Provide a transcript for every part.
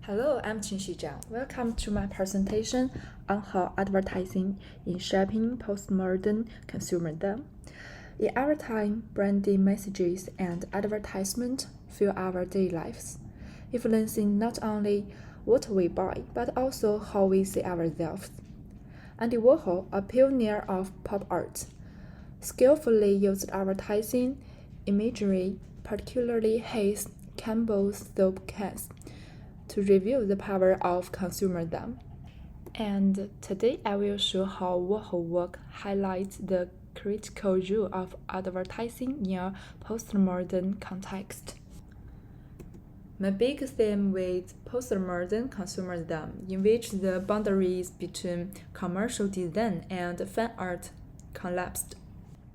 Hello, I'm Qingxi Zhang. Welcome to my presentation on how advertising is shaping postmodern consumerism. In our time, branding messages and advertisement fill our daily lives, influencing not only what we buy, but also how we see ourselves. Andy Warhol, a pioneer of pop art, skillfully used advertising imagery, particularly his Campbell's soap cans, to reveal the power of consumerism. And today I will show how Warhol work highlights the critical role of advertising in a postmodern context. My big theme with postmodern consumerism, in which the boundaries between commercial design and fan art collapsed.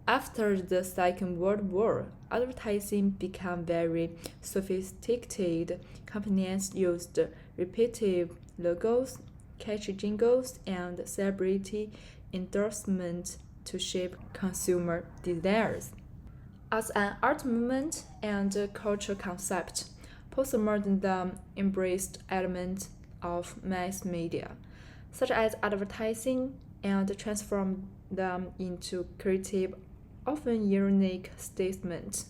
After the Second World War, advertising became very sophisticated. Companies used repetitive logos, catchy jingles, and celebrity endorsements to shape consumer desires. As an art movement and cultural concept, postmodernism embraced elements of mass media, such as advertising, and transformed them into creative, often unique statements.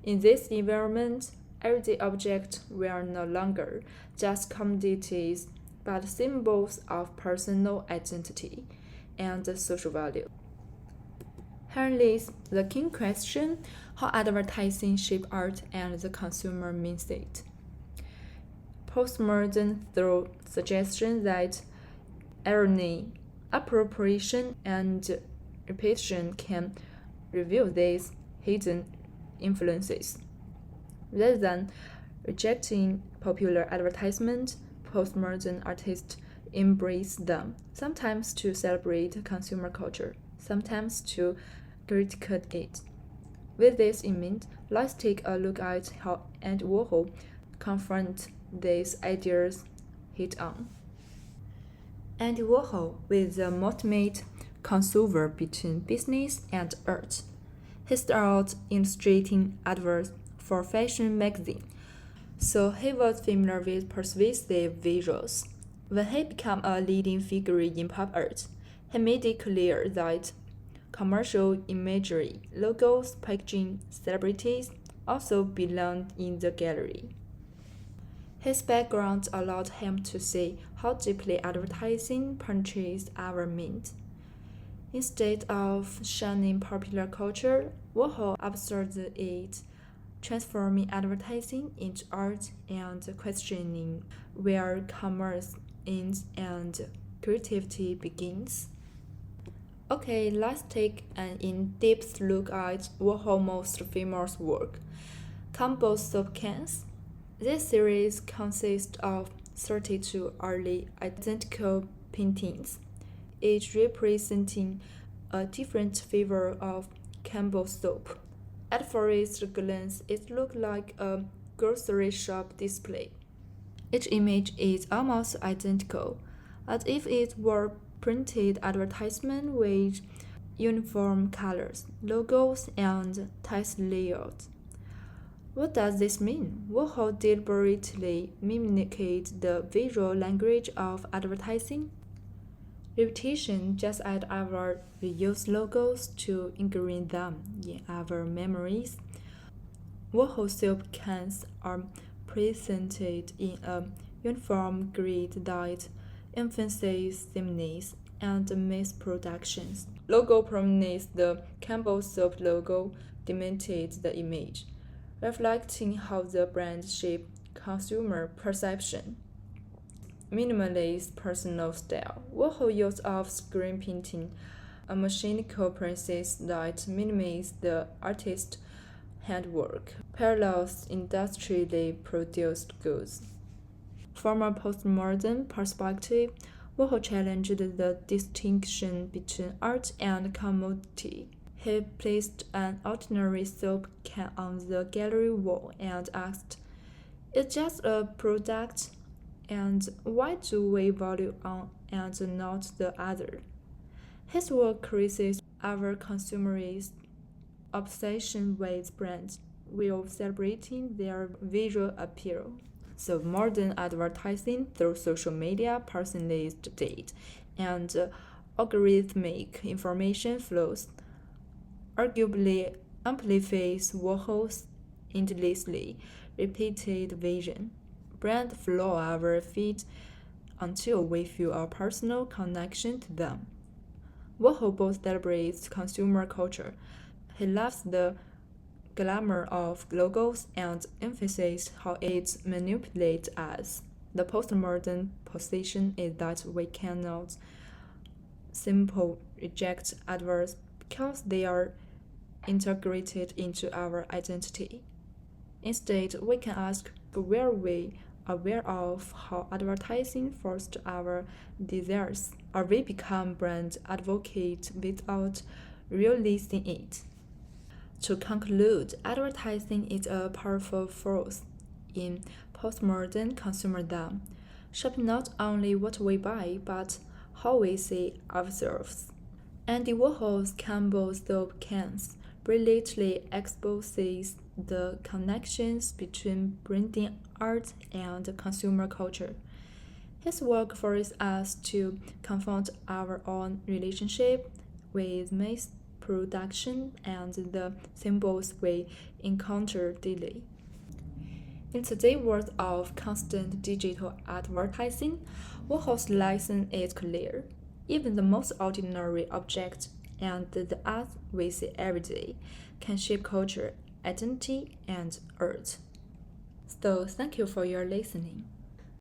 In this environment, everyday objects were no longer just commodities, but symbols of personal identity and social value. Here lies the key question: how advertising shape art and the consumer mindset. Postmodern through suggestion that irony, appropriation, and repetition can reveal these hidden influences. Rather than rejecting popular advertisements, postmodern artists embrace them, sometimes to celebrate consumer culture, sometimes to critique it. With this in mind, let's take a look at how Andy Warhol confronts these ideas head-on. Andy Warhol was the ultimate crossover between business and art. He started illustrating adverts for fashion magazines, so he was familiar with persuasive visuals. When he became a leading figure in pop art, he made it clear that commercial imagery, logos, packaging, celebrities also belonged in the gallery. His background allowed him to see how deeply advertising penetrates our mind. Instead of shunning popular culture, Warhol observed it, transforming advertising into art and questioning where commerce ends and creativity begins. Okay, let's take an in-depth look at Warhol's most famous work, Campbell's Soap Cans. This series consists of 32 early identical paintings, each representing a different flavor of Campbell's soap. At first glance, it looks like a grocery shop display. Each image is almost identical, as if it were printed advertisement with uniform colors, logos, and text layouts. What does this mean? Warhol deliberately mimicked the visual language of advertising. Repetition, just as we use logos to ingrain them in our memories. Warhol soap cans are presented in a uniform grid that emphasizes sameness and mass productions. Logo prominence, the Campbell soap logo dominated the image, reflecting how the brand shaped consumer perception. Minimalist personal style. Warhol used off-screen painting, a mechanical process that minimizes the artist's handwork, parallels industrially produced goods. From a postmodern perspective, Warhol challenged the distinction between art and commodity. He placed an ordinary soap can on the gallery wall and asked, "It's just a product, and why do we value one and not the other?" His work criticizes our consumerist obsession with brands while celebrating their visual appeal. So modern advertising through social media, personalized data, and algorithmic information flows arguably amplifies Warhol's endlessly repeated vision. Brand flow our feet until we feel a personal connection to them. Warhol both celebrates consumer culture. He loves the glamour of logos and emphasizes how it manipulates us. The postmodern position is that we cannot simply reject adverts because they are integrated into our identity. Instead, we can ask, were we aware of how advertising forced our desires, or we become brand advocates without realizing it? To conclude, advertising is a powerful force in postmodern consumerism, shaping not only what we buy, but how we see ourselves. Andy Warhol's Campbell Soup cans brilliantly exposes the connections between branding art and consumer culture. His work forces us to confront our own relationship with mass production and the symbols we encounter daily. In today's world of constant digital advertising, Warhol's lesson is clear. Even the most ordinary object and the art we see every day can shape culture, identity, and art. So, thank you for your listening.